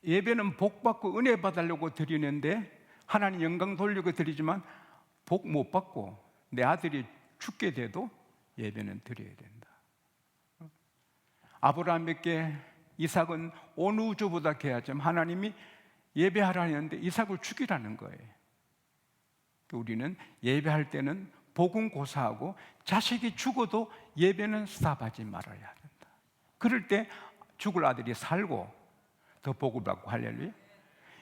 예배는 복 받고 은혜 받으려고 드리는데 하나님 영광 돌리고 드리지만 복 못 받고 내 아들이 죽게 돼도 예배는 드려야 된다. 아브라함에게 이삭은 온 우주보다 귀하지만 하나님이 예배하라 했는데 이삭을 죽이라는 거예요. 우리는 예배할 때는 복은 고사하고 자식이 죽어도 예배는 스탑하지 말아야 된다. 그럴 때 죽을 아들이 살고 더 복을 받고 할렐루야.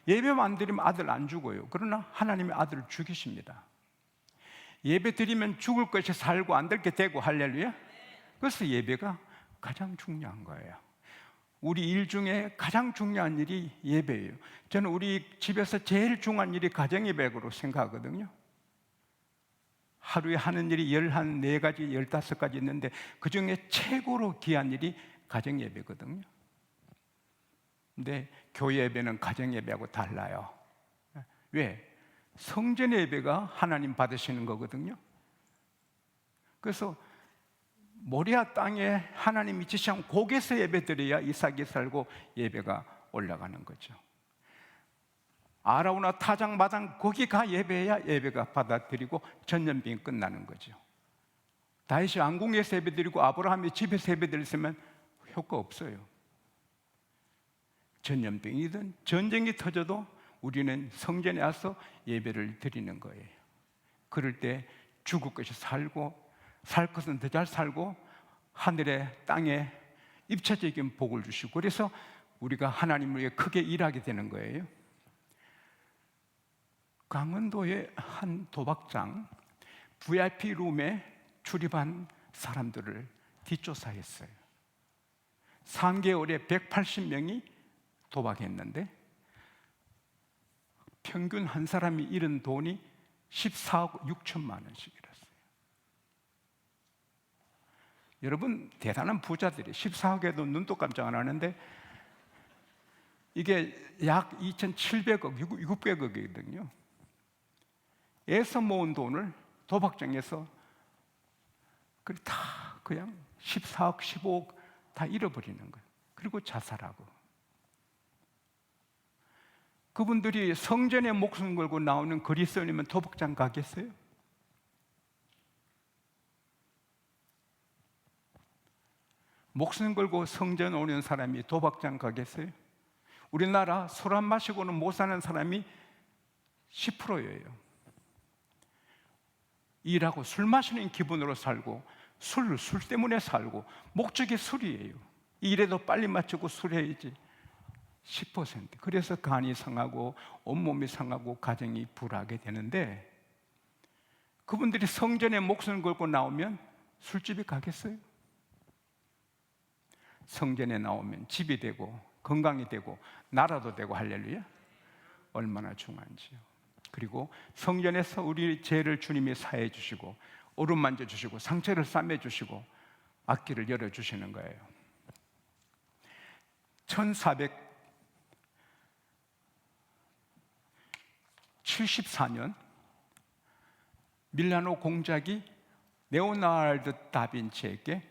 예배만 드리면 아들 안 죽어요. 그러나 하나님이 아들을 죽이십니다. 예배 드리면 죽을 것이 살고 안 될 게 되고 할렐루야. 그래서 예배가 가장 중요한 거예요. 우리 일 중에 가장 중요한 일이 예배예요. 저는 우리 집에서 제일 중요한 일이 가정예배로 생각하거든요. 하루에 하는 일이 14가지, 15가지 있는데 그 중에 최고로 귀한 일이 가정예배거든요. 근데 교회 예배는 가정예배하고 달라요. 왜? 성전의 예배가 하나님 받으시는 거거든요. 그래서 모리아 땅에 하나님이 지시한 곳에서 예배드려야 이삭이 살고 예배가 올라가는 거죠. 아라우나 타작 마당 거기 가 예배해야 예배가 받아들이고 전염병이 끝나는 거죠. 다윗이 왕궁에서 예배드리고 아브라함이 집에서 예배드렸으면 효과 없어요. 전염병이든 전쟁이 터져도 우리는 성전에 와서 예배를 드리는 거예요. 그럴 때 죽을 것이 살고 살 것은 더 잘 살고 하늘의 땅에 입체적인 복을 주시고 그래서 우리가 하나님을 위해 크게 일하게 되는 거예요. 강원도의 한 도박장 VIP 룸에 출입한 사람들을 뒷조사했어요. 3개월에 180명이 도박했는데 평균 한 사람이 잃은 돈이 14억 6천만 원씩이었어요. 여러분 대단한 부자들이 14억에도 눈도 깜짝 안 하는데 이게 약 2,700억, 600억이거든요. 애서 모은 돈을 도박장에서 다 그냥 14억, 15억 다 잃어버리는 거예요. 그리고 자살하고. 그분들이 성전에 목숨 걸고 나오는 그리스도인이면 도박장 가겠어요? 목숨 걸고 성전 오는 사람이 도박장 가겠어요? 우리나라 술 안 마시고는 못 사는 사람이 10%예요. 일하고 술 마시는 기분으로 살고 술 때문에 살고 목적이 술이에요. 일해도 빨리 마치고 술 해야지. 10%. 그래서 간이 상하고 온몸이 상하고 가정이 불하게 되는데 그분들이 성전에 목숨을 걸고 나오면 술집에 가겠어요? 성전에 나오면 집이 되고 건강이 되고 나라도 되고 할렐루야. 얼마나 중요한지요. 그리고 성전에서 우리 죄를 주님이 사해 주시고 어루만져 주시고 상처를 싸매 주시고 앞길을 열어 주시는 거예요. 1474년 밀라노 공작이 레오나르도 다빈치에게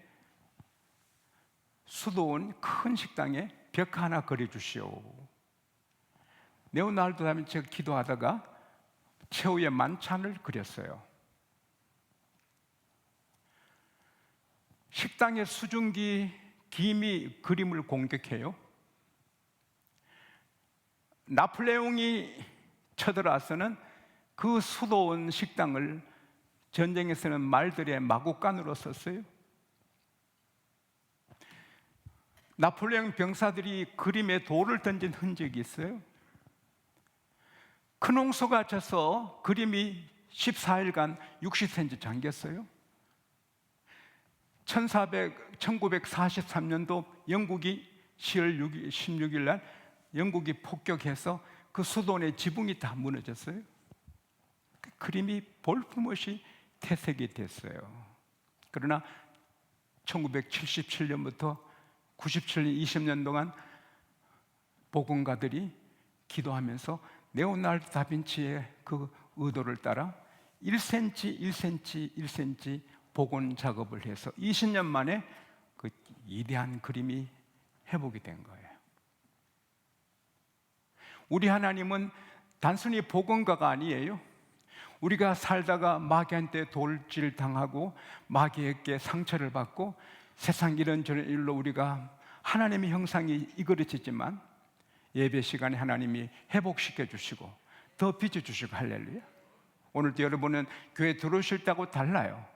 수도원 큰 식당에 벽 하나 그려주시오. 레오나르도 다빈치가 기도하다가 최후의 만찬을 그렸어요. 식당의 수증기 김이 그림을 공격해요. 나폴레옹이 쳐들어와서는 그 수도원 식당을 전쟁에서는 말들의 마구간으로 썼어요. 나폴레옹 병사들이 그림에 돌을 던진 흔적이 있어요. 큰 홍수가 쳐서 그림이 14일간 60cm 잠겼어요. 1943년도 영국이 10월 16일 날 영국이 폭격해서 그 수도원의 지붕이 다 무너졌어요. 그 그림이 볼품없이 퇴색이 됐어요. 그러나 1977년부터 97년 20년 동안 복음가들이 기도하면서 레오나르도 다빈치의 그 의도를 따라 1cm, 1cm, 1cm 복원 작업을 해서 20년 만에 그 위대한 그림이 회복이 된 거예요. 우리 하나님은 단순히 복음가가 아니에요. 우리가 살다가 마귀한테 돌질 당하고 마귀에게 상처를 받고 세상 이런저런 일로 우리가 하나님의 형상이 이그러지지만 예배 시간에 하나님이 회복시켜 주시고 더 빚어 주시고, 할렐루야. 오늘도 여러분은 교회 들어오실 때하고 달라요.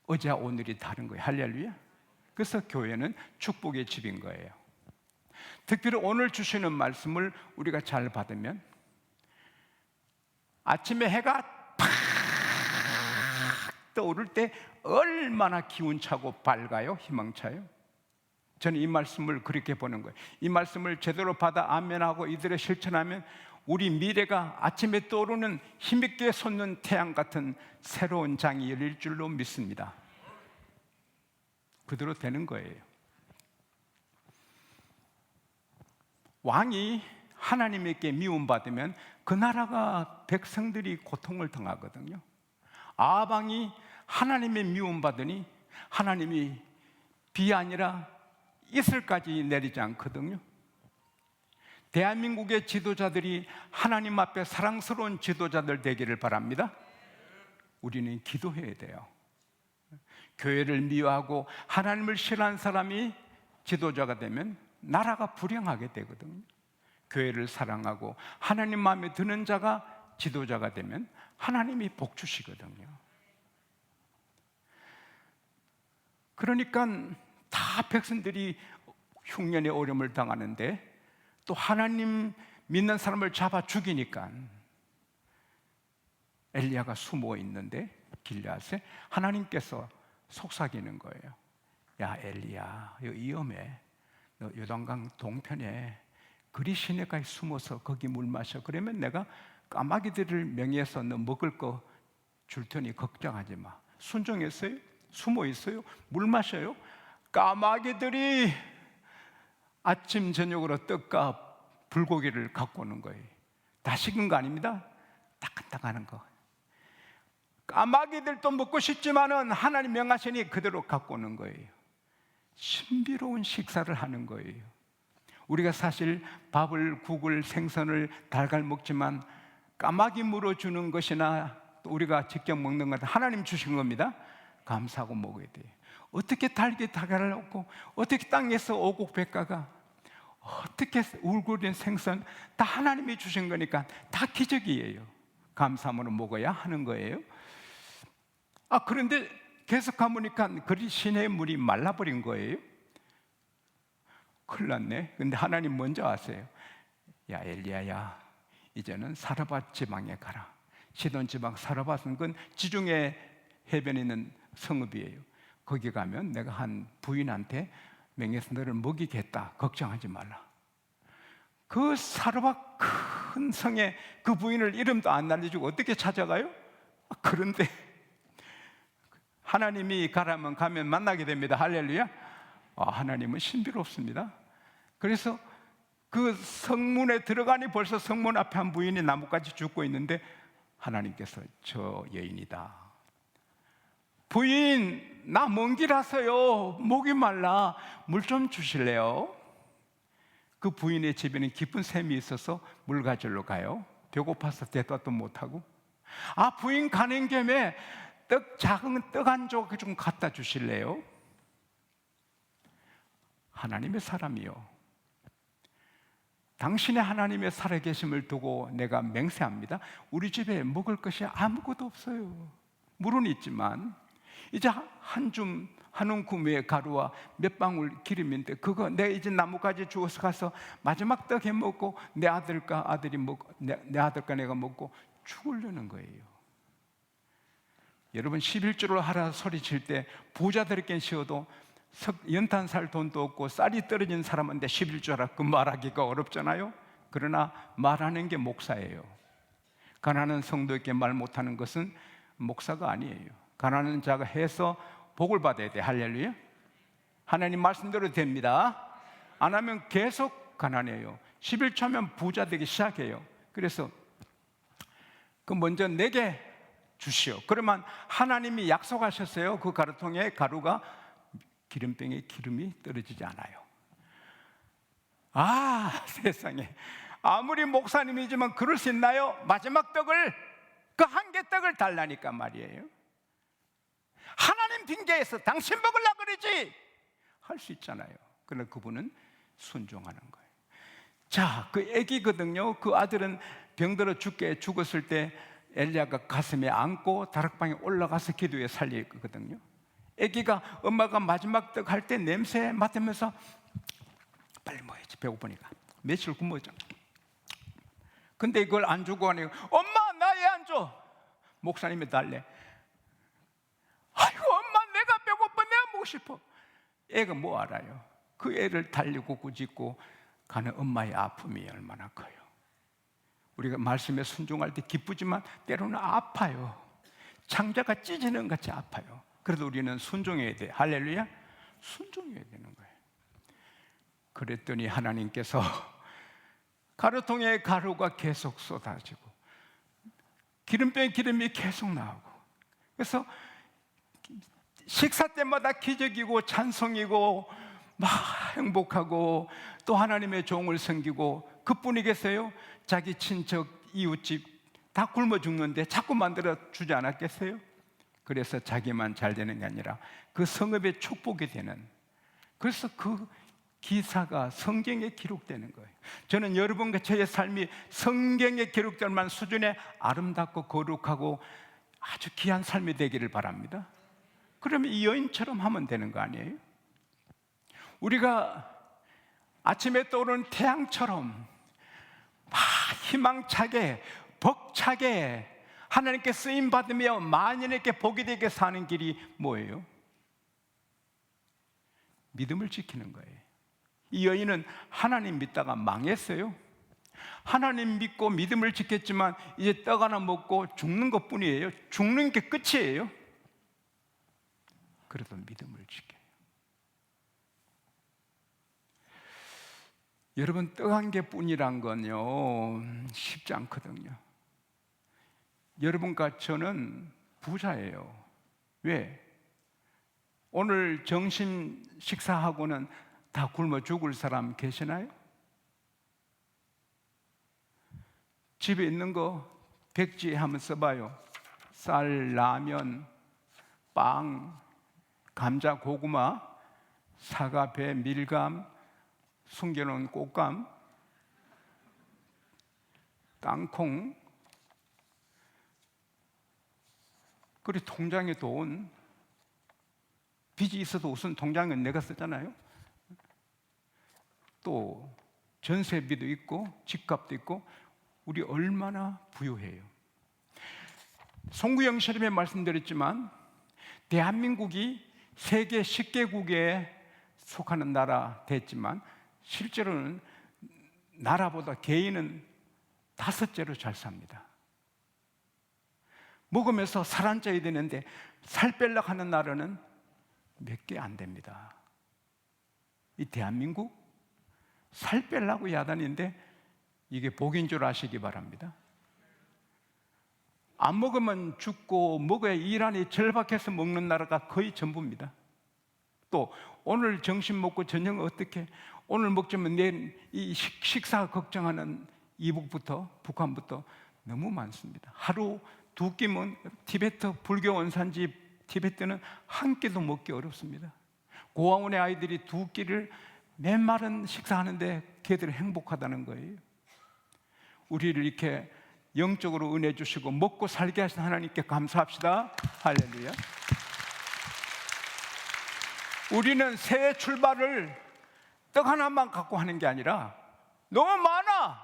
어제와 오늘이 다른 거예요. 할렐루야. 그래서 교회는 축복의 집인 거예요. 특별히 오늘 주시는 말씀을 우리가 잘 받으면 아침에 해가 팍 떠오를 때 얼마나 기운차고 밝아요, 희망차요. 저는 이 말씀을 그렇게 보는 거예요. 이 말씀을 제대로 받아 아멘하고 이들을 실천하면 우리 미래가 아침에 떠오르는 힘있게 솟는 태양 같은 새로운 장이 열릴 줄로 믿습니다. 그대로 되는 거예요. 왕이 하나님에게 미움받으면 그 나라가 백성들이 고통을 당하거든요. 아합 왕이 하나님의 미움받으니 하나님이 비 아니라 이슬까지 내리지 않거든요. 대한민국의 지도자들이 하나님 앞에 사랑스러운 지도자들 되기를 바랍니다. 우리는 기도해야 돼요. 교회를 미워하고 하나님을 싫어하는 사람이 지도자가 되면 나라가 불행하게 되거든요. 교회를 사랑하고 하나님 마음에 드는 자가 지도자가 되면 하나님이 복 주시거든요. 그러니까 다 백성들이 흉년의 어려움을 당하는데 또 하나님 믿는 사람을 잡아 죽이니까 엘리야가 숨어 있는데 길르앗에 하나님께서 속삭이는 거예요. 야 엘리야, 이거 위험해. 너 요단강 동편에 그리 시내가에 숨어서 거기 물 마셔. 그러면 내가 까마귀들을 명예해서 너 먹을 거 줄 테니 걱정하지 마. 순종했어요? 숨어 있어요? 물 마셔요? 까마귀들이 아침 저녁으로 떡과 불고기를 갖고 오는 거예요. 다 식은 거 아닙니다. 따끈따끈한 거. 까마귀들도 먹고 싶지만은 하나님 명하시니 그대로 갖고 오는 거예요. 신비로운 식사를 하는 거예요. 우리가 사실 밥을, 국을, 생선을 달걀 먹지만 까마귀 물어주는 것이나 또 우리가 직접 먹는 것 하나님 주신 겁니다. 감사하고 먹어야 돼요. 어떻게 달걀을 얻고 어떻게 땅에서 오곡백과가 어떻게 울고된 생선 다 하나님이 주신 거니까 다 기적이에요. 감사함으로 먹어야 하는 거예요. 그런데 계속 가보니까 그리 시내의 물이 말라버린 거예요. 큰일 났네. 근데 하나님 먼저 아세요. 야 엘리야야, 이제는 사르밧 지방에 가라. 시돈 지방 사르밧은 건 지중해 해변에 있는 성읍이에요. 거기 가면 내가 한 부인한테 명예서 너를 먹이겠다. 걱정하지 말라. 그 사르밧 큰 성에 그 부인을 이름도 안 알려주고 어떻게 찾아가요? 그런데 하나님이 가라면 가면 만나게 됩니다. 할렐루야. 하나님은 신비롭습니다. 그래서 그 성문에 들어가니 벌써 성문 앞에 한 부인이 나뭇가지 죽고 있는데 하나님께서 저 여인이다. 부인, 나 먼 길 왔어요. 목이 말라. 물 좀 주실래요? 그 부인의 집에는 깊은 샘이 있어서 물 가지러 가요. 배고파서 대답도 못하고. 부인 가는 김에 작은 떡 한 조각 좀 갖다 주실래요? 하나님의 사람이요, 당신의 하나님의 살아계심을 두고 내가 맹세합니다. 우리 집에 먹을 것이 아무것도 없어요. 물은 있지만 이제 한 움큼 외에 가루와 몇 방울 기름인데 그거 내가 이제 나뭇가지 주워서 가서 마지막 떡 해 먹고 내 아들과 아들이 먹고 내 아들과 내가 먹고 죽으려는 거예요. 여러분 11조를 하라 소리칠 때 부자들에겐 쉬어도 연탄 살 돈도 없고 쌀이 떨어진 사람한테 11조라 그 말하기가 어렵잖아요. 그러나 말하는 게 목사예요. 가난한 성도에게 말 못하는 것은 목사가 아니에요. 가난한 자가 해서 복을 받아야 돼. 할렐루야. 하나님 말씀대로 됩니다. 안 하면 계속 가난해요. 11조면 부자 되기 시작해요. 그래서 그 먼저 내게 주시오. 그러면 하나님이 약속하셨어요. 그 가루통에 가루가 기름병에 기름이 떨어지지 않아요. 세상에 아무리 목사님이지만 그럴 수 있나요? 마지막 떡을, 그 한 개 떡을 달라니까 말이에요. 하나님 핑계에서 당신 먹으려고 그러지 할 수 있잖아요. 그러나 그분은 순종하는 거예요. 자, 그 애기거든요. 그 아들은 병들어 죽었을 때 엘리야가 가슴에 안고 다락방에 올라가서 기도에 살려있거든요. 애기가 엄마가 마지막 떡 할 때 냄새 맡으면서 빨리 먹어야지, 배고프니까. 며칠 굶었죠. 근데 이걸 안 주고 하니, 엄마 나 얘 안 줘. 목사님이 달래. 아이고 엄마 내가 배고파, 내가 먹고 싶어. 애가 뭐 알아요? 그 애를 달리고 꾸짖고 가는 엄마의 아픔이 얼마나 커요. 우리가 말씀에 순종할 때 기쁘지만 때로는 아파요. 창자가 찢어지는 것 같이 아파요. 그래도 우리는 순종해야 돼. 할렐루야. 순종해야 되는 거예요. 그랬더니 하나님께서 가루통에 가루가 계속 쏟아지고 기름병에 기름이 계속 나오고, 그래서 식사 때마다 기적이고 찬송이고 막 행복하고 또 하나님의 종을 섬기고, 그뿐이겠어요? 자기 친척 이웃집 다 굶어 죽는데 자꾸 만들어 주지 않았겠어요? 그래서 자기만 잘 되는 게 아니라 그 성읍의 축복이 되는, 그래서 그 기사가 성경에 기록되는 거예요. 저는 여러분과 저의 삶이 성경에 기록될 만한 수준의 아름답고 거룩하고 아주 귀한 삶이 되기를 바랍니다. 그러면 이 여인처럼 하면 되는 거 아니에요? 우리가 아침에 떠오르는 태양처럼 막 희망차게 벅차게 하나님께 쓰임받으며 만인에게 복이 되게 사는 길이 뭐예요? 믿음을 지키는 거예요. 이 여인은 하나님 믿다가 망했어요. 하나님 믿고 믿음을 지켰지만 이제 떡 하나 먹고 죽는 것뿐이에요. 죽는 게 끝이에요. 그래도 믿음을 지켜요. 여러분, 떡 한 개뿐이란 건요 쉽지 않거든요. 여러분과 저는 부자예요. 왜? 오늘 점심 식사하고는 다 굶어 죽을 사람 계시나요? 집에 있는 거 백지 한번 써봐요. 쌀, 라면, 빵, 감자, 고구마, 사과, 배, 밀감, 숨겨놓은 꽃감, 땅콩, 그리고 통장에 돈, 빚이 있어도 우선 통장은 내가 쓰잖아요. 또 전세비도 있고 집값도 있고, 우리 얼마나 부유해요. 송구영 시험에 말씀드렸지만 대한민국이 세계 10개국에 속하는 나라 됐지만 실제로는 나라보다 개인은 5째로 잘 삽니다. 먹으면서 살 안 쪄야 되는데 살 빼려고 하는 나라는 몇 개 안 됩니다. 이 대한민국 살 빼려고 야단인데 이게 복인 줄 아시기 바랍니다. 안 먹으면 죽고 먹어야 일하니 절박해서 먹는 나라가 거의 전부입니다. 또 오늘 점심 먹고 저녁 어떻게, 오늘 먹자면 내일 이 식사 걱정하는 이북부터 북한부터 너무 많습니다. 하루 2끼면 티베트 불교 원산지 티베트는 한 끼도 먹기 어렵습니다. 고아원의 아이들이 2끼를 맨마른 식사하는데 걔들이 행복하다는 거예요. 우리를 이렇게 영적으로 은혜 주시고 먹고 살게 하신 하나님께 감사합시다. 할렐루야. 우리는 새 출발을 떡 하나만 갖고 하는 게 아니라 너무 많아요.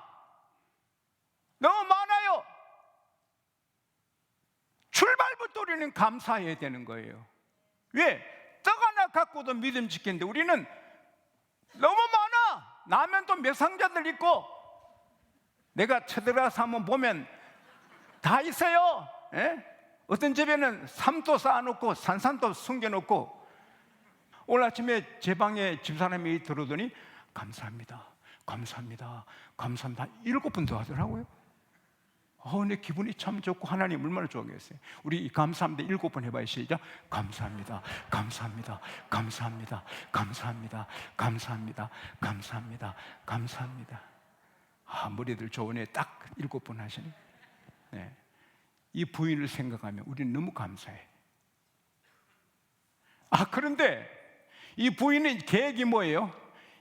출발부터 우리는 감사해야 되는 거예요. 왜? 떡 하나 갖고도 믿음 지키는데 우리는 너무 많아. 라면도 몇 상자들 있고, 내가 쳐들어가서 한번 보면 다 있어요. 예? 어떤 집에는 삶도 쌓아놓고 산산도 숨겨놓고, 오늘 아침에 제 방에 집사람이 들어오더니 감사합니다, 감사합니다, 감사합니다 7번 더 하더라고요. 내 기분이 참 좋고 하나님 얼마나 좋아하겠어요. 우리 감사합니다 7번 해봐요. 시작. 감사합니다, 감사합니다, 감사합니다, 감사합니다, 감사합니다, 감사합니다, 감사합니다. 머리들 좋으네. 딱 7번 하시네. 네. 이 부인을 생각하면 우리는 너무 감사해. 그런데 이 부인의 계획이 뭐예요?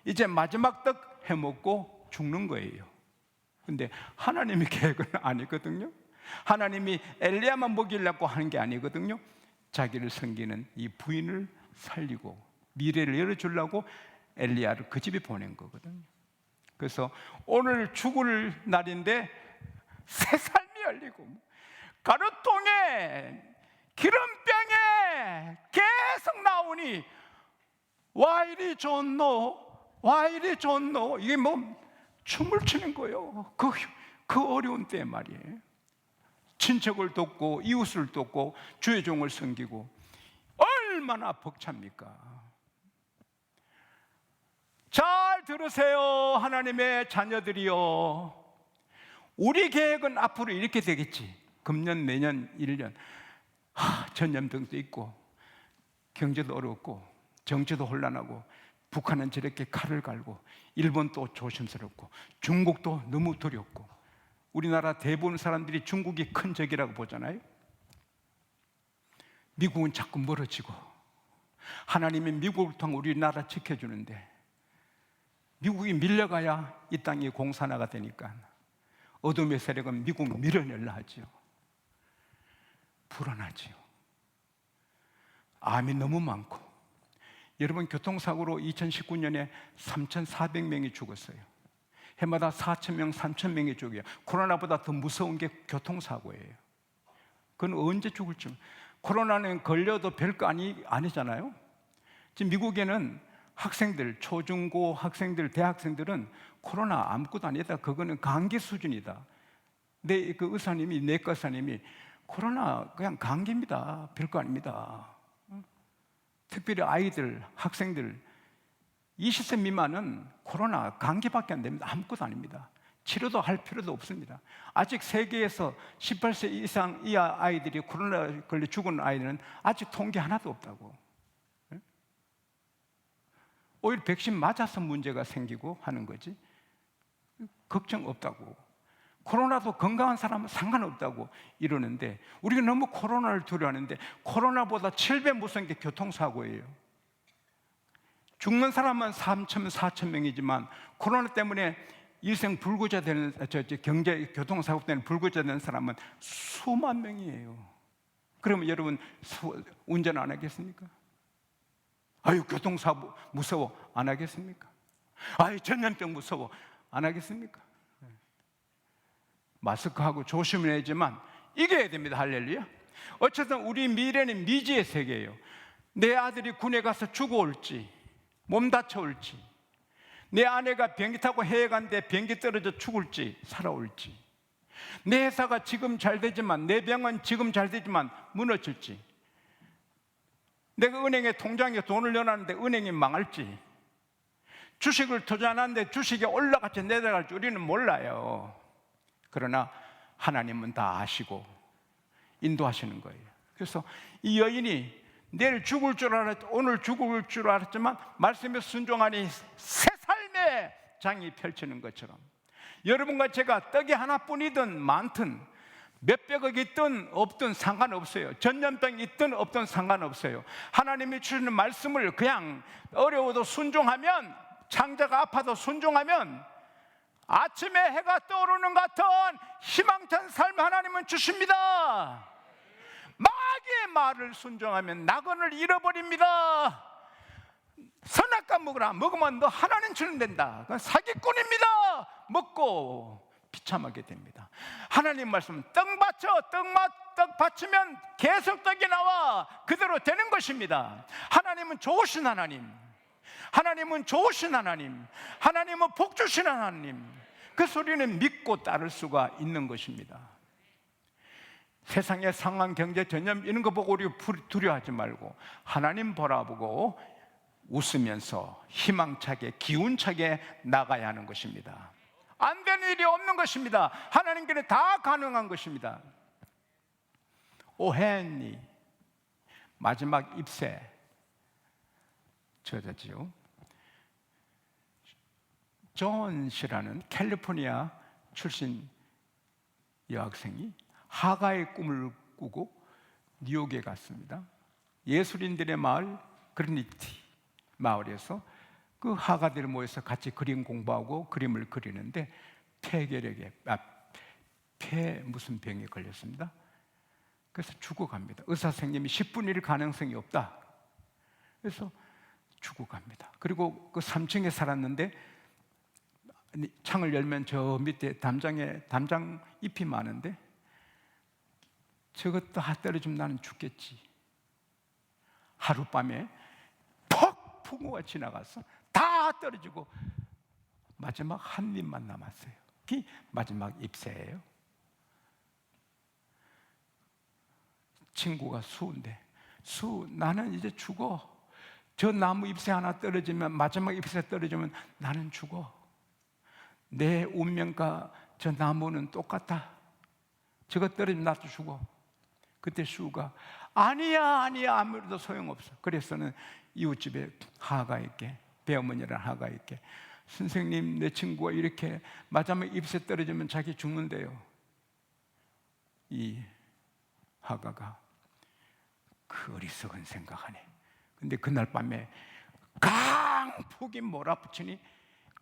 이제 마지막 떡 해먹고 죽는 거예요. 근데 하나님의 계획은 아니거든요. 하나님이 엘리야만 먹이려고 하는 게 아니거든요. 자기를 섬기는 이 부인을 살리고 미래를 열어주려고 엘리야를 그 집에 보낸 거거든요. 그래서 오늘 죽을 날인데 새 삶이 열리고 가루통에 기름병에 계속 나오니 와 이리 좋노, 와 이리 좋노. 이게 뭐 춤을 추는 거예요. 그 어려운 때 말이에요. 친척을 돕고 이웃을 돕고 주의 종을 섬기고 얼마나 벅찹니까? 잘 들으세요, 하나님의 자녀들이요. 우리 계획은 앞으로 이렇게 되겠지. 금년, 내년, 1년 전염병도 있고 경제도 어렵고 정치도 혼란하고 북한은 저렇게 칼을 갈고 일본도 조심스럽고 중국도 너무 두렵고 우리나라 대부분 사람들이 중국이 큰 적이라고 보잖아요. 미국은 자꾸 멀어지고 하나님이 미국을 통해 우리나라 지켜주는데 미국이 밀려가야 이 땅이 공산화가 되니까 어둠의 세력은 미국 밀어내려 하죠. 불안하지요. 암이 너무 많고 여러분 교통사고로 2019년에 3,400명이 죽었어요. 해마다 4,000명, 3,000명이 죽어요. 코로나보다 더 무서운 게 교통사고예요. 그건 언제 죽을지. 코로나는 걸려도 별거 아니잖아요. 지금 미국에는 학생들, 초중고 학생들, 대학생들은 코로나 아무것도 아니다. 그거는 감기 수준이다. 그 의사님이, 내과 의사님이 코로나 그냥 감기입니다. 별거 아닙니다. 특별히 아이들, 학생들 20세 미만은 코로나 감기밖에 안 됩니다. 아무것도 아닙니다. 치료도 할 필요도 없습니다. 아직 세계에서 18세 이상 이하 아이들이 코로나 걸려 죽은 아이들은 아직 통계 하나도 없다고. 오히려 백신 맞아서 문제가 생기고 하는 거지 걱정 없다고. 코로나도 건강한 사람은 상관없다고 이러는데 우리가 너무 코로나를 두려워하는데 코로나보다 7배 무서운 게 교통사고예요. 죽는 사람은 3천, 4천 명이지만 코로나 때문에 일생 불구자 되는 경제 교통사고 때문에 불구자 되는 사람은 수만 명이에요. 그러면 여러분 운전 안 하겠습니까? 아유 교통사고 무서워 안 하겠습니까? 아유 전염병 무서워 안 하겠습니까? 마스크하고 조심해야지만 이겨야 됩니다. 할렐루야. 어쨌든 우리 미래는 미지의 세계예요. 내 아들이 군에 가서 죽어올지 몸 다쳐올지 내 아내가 비행기 타고 해외 간데 비행기 떨어져 죽을지 살아올지 내 회사가 지금 잘 되지만 내 병은 지금 잘 되지만 무너질지 내가 은행에 통장에 돈을 넣어놨는데 은행이 망할지 주식을 투자하는데 주식이 올라갈지 내려갈지 우리는 몰라요. 그러나 하나님은 다 아시고 인도하시는 거예요. 그래서 이 여인이 내일 죽을 줄 알았, 오늘 죽을 줄 알았지만 말씀에 순종하니 새 삶의 장이 펼치는 것처럼 여러분과 제가 떡이 하나뿐이든 많든 몇백억 있든 없든 상관없어요. 전염병 있든 없든 상관없어요. 하나님이 주시는 말씀을 그냥 어려워도 순종하면 창자가 아파도 순종하면 아침에 해가 떠오르는 같은 희망찬 삶 하나님은 주십니다. 마귀의 말을 순종하면 낙원을 잃어버립니다. 선악과 먹으라. 먹으면 너 하나님 주는 된다. 그건 사기꾼입니다. 먹고 비참하게 됩니다. 하나님 말씀 떡 바치면 계속 떡이 나와 그대로 되는 것입니다. 하나님은 좋으신 하나님, 하나님은 좋으신 하나님, 하나님은 복 주시는 하나님. 그 소리는 믿고 따를 수가 있는 것입니다. 세상의 상황, 경제, 전염 이런 거 보고 우리 두려워하지 말고 하나님 바라보고 웃으면서 희망차게 기운차게 나가야 하는 것입니다. 안 되는 일이 없는 것입니다. 하나님께는 다 가능한 것입니다. 오헨리 마지막 잎새 저자지요. 존 씨라는 캘리포니아 출신 여학생이 하가의 꿈을 꾸고 뉴욕에 갔습니다. 예술인들의 마을 그리니티 마을에서 그 하가들이 모여서 같이 그림 공부하고 그림을 그리는데 폐 무슨 병에 걸렸습니다. 그래서 죽어갑니다. 의사 선생님이 10분의 1 가능성이 없다. 그래서 죽어갑니다. 그리고 그 3층에 살았는데 창을 열면 저 밑에 담장 잎이 많은데 저것도 다 떨어지면 나는 죽겠지. 하룻밤에 퍽 풍우가 지나가서 다 떨어지고 마지막 한 잎만 남았어요. 그게 마지막 잎새예요. 친구가 수인데, 나는 이제 죽어. 저 나무 잎새 하나 떨어지면, 마지막 잎새 떨어지면 나는 죽어. 내 운명과 저 나무는 똑같아. 저거 떨어지면 나도 죽어. 그때 수가 아니야 아무래도 소용없어. 그래서는 이웃집에 하가에게, 배어머니라는 하가에게, 선생님, 내 친구가 이렇게 마지막 잎새 떨어지면 자기 죽는데요. 이 하가가 그 어리석은 생각하네. 근데 그날 밤에 강풍이 몰아붙이니,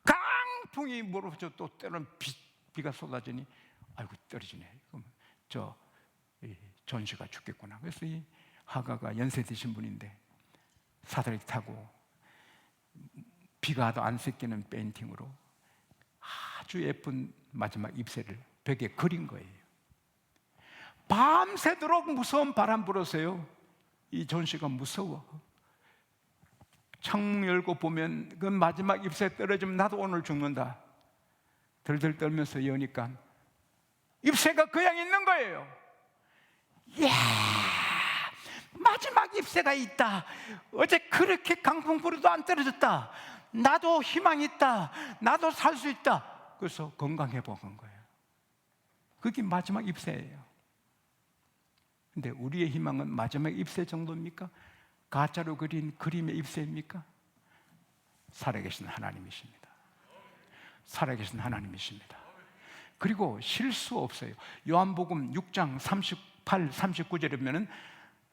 강풍이 몰아붙여 또 때로는 비가 쏟아지니, 아이고 떨어지네. 그럼 존시가 죽겠구나. 그래서 이 하가가 연세 드신 분인데 사다리 타고 비가 안 섞이는 페인팅으로 아주 예쁜 마지막 잎새를 벽에 그린 거예요. 밤새도록 무서운 바람 불었어요. 이 존시가 무서워. 창문 열고 보면 그 마지막 잎새 떨어지면 나도 오늘 죽는다. 덜덜 떨면서 여니까 잎새가 그냥 있는 거예요. 이야, 마지막 잎새가 있다. 어제 그렇게 강풍 불어도 안 떨어졌다. 나도 희망이 있다. 나도 살 수 있다. 그래서 건강해보는 거예요. 그게 마지막 잎새예요. 근데 우리의 희망은 마지막 잎새 정도입니까? 가짜로 그린 그림의 잎새입니까? 살아계신 하나님이십니다. 살아계신 하나님이십니다. 그리고 실수 없어요. 요한복음 6장 38, 39절에 보면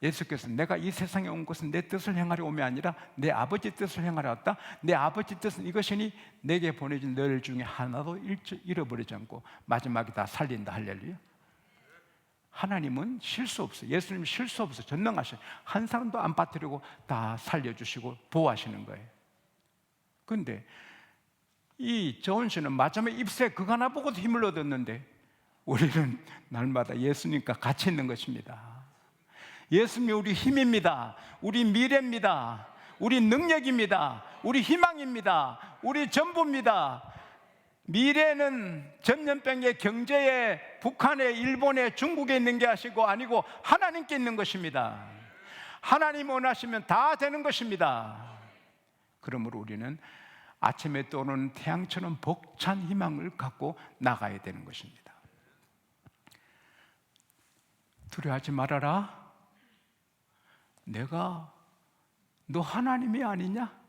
예수께서 내가 이 세상에 온 것은 내 뜻을 행하려 옴이 아니라 내 아버지 뜻을 행하려 왔다. 내 아버지 뜻은 이것이니 내게 보내준 너희 중에 하나도 잃어버리지 않고 마지막에 다 살린다. 할렐루야. 하나님은 실수 없어요. 예수님은 실수 없어요. 전능하셔요. 한 사람도 안 빠뜨리고 다 살려주시고 보호하시는 거예요. 그런데 이 저온 씨는 마지막 잎새 그거 하나 보고도 힘을 얻었는데 우리는 날마다 예수님과 같이 있는 것입니다. 예수님이 우리 힘입니다. 우리 미래입니다. 우리 능력입니다. 우리 희망입니다. 우리 전부입니다. 미래는 전염병의 경제에 북한에 일본에 중국에 있는 게 아니고 하나님께 있는 것입니다. 하나님 원하시면 다 되는 것입니다. 그러므로 우리는 아침에 떠오르는 태양처럼 벅찬 희망을 갖고 나가야 되는 것입니다. 두려워하지 말아라. 내가 너 하나님이 아니냐?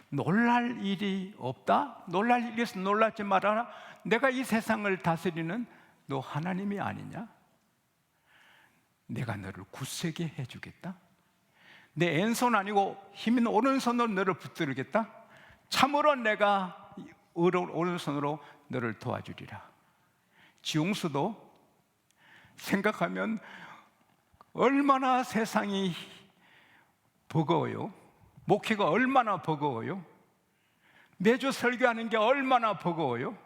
놀랄 일이 없다? 놀랄 일이 있어 놀라지 말아라. 내가 이 세상을 다스리는 너 하나님이 아니냐? 내가 너를 굳세게 해주겠다. 내 왼손 아니고 힘 있는 오른손으로 너를 붙들겠다. 참으로 내가 오른손으로 너를 도와주리라. 지용수도 생각하면 얼마나 세상이 버거워요. 목회가 얼마나 버거워요. 매주 설교하는 게 얼마나 버거워요.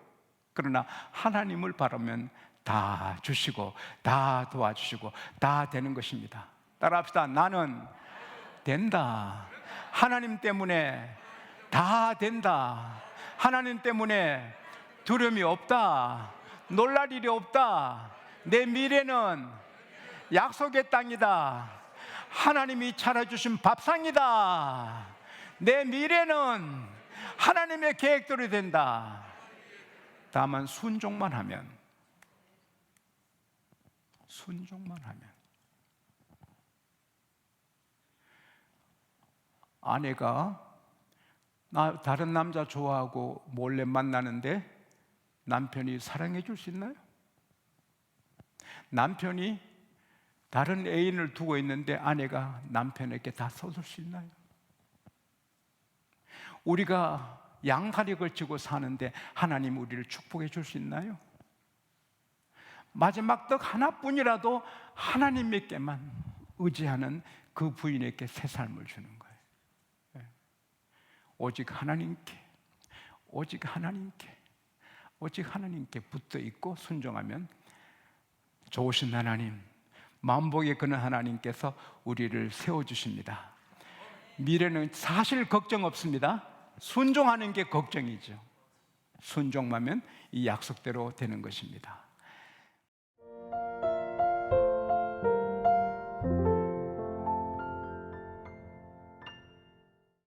그러나 하나님을 바라면 다 주시고 다 도와주시고 다 되는 것입니다. 따라합시다. 나는 된다. 하나님 때문에 다 된다. 하나님 때문에 두려움이 없다. 놀랄 일이 없다. 내 미래는 약속의 땅이다. 하나님이 차려주신 밥상이다. 내 미래는 하나님의 계획대로 된다. 다만 순종만 하면 아내가 다른 남자 좋아하고 몰래 만나는데 남편이 사랑해 줄 수 있나요? 남편이 다른 애인을 두고 있는데 아내가 남편에게 다 쏟을 수 있나요? 우리가 양다리 걸치고 사는데 하나님 우리를 축복해 줄 수 있나요? 마지막 떡 하나뿐이라도 하나님께만 의지하는 그 부인에게 새 삶을 주는 거예요. 오직 하나님께, 오직 하나님께, 오직 하나님께 붙어 있고 순종하면 좋으신 하나님, 만복의 그는 하나님께서 우리를 세워주십니다. 미래는 사실 걱정 없습니다. 순종하는 게 걱정이죠. 순종하면 이 약속대로 되는 것입니다.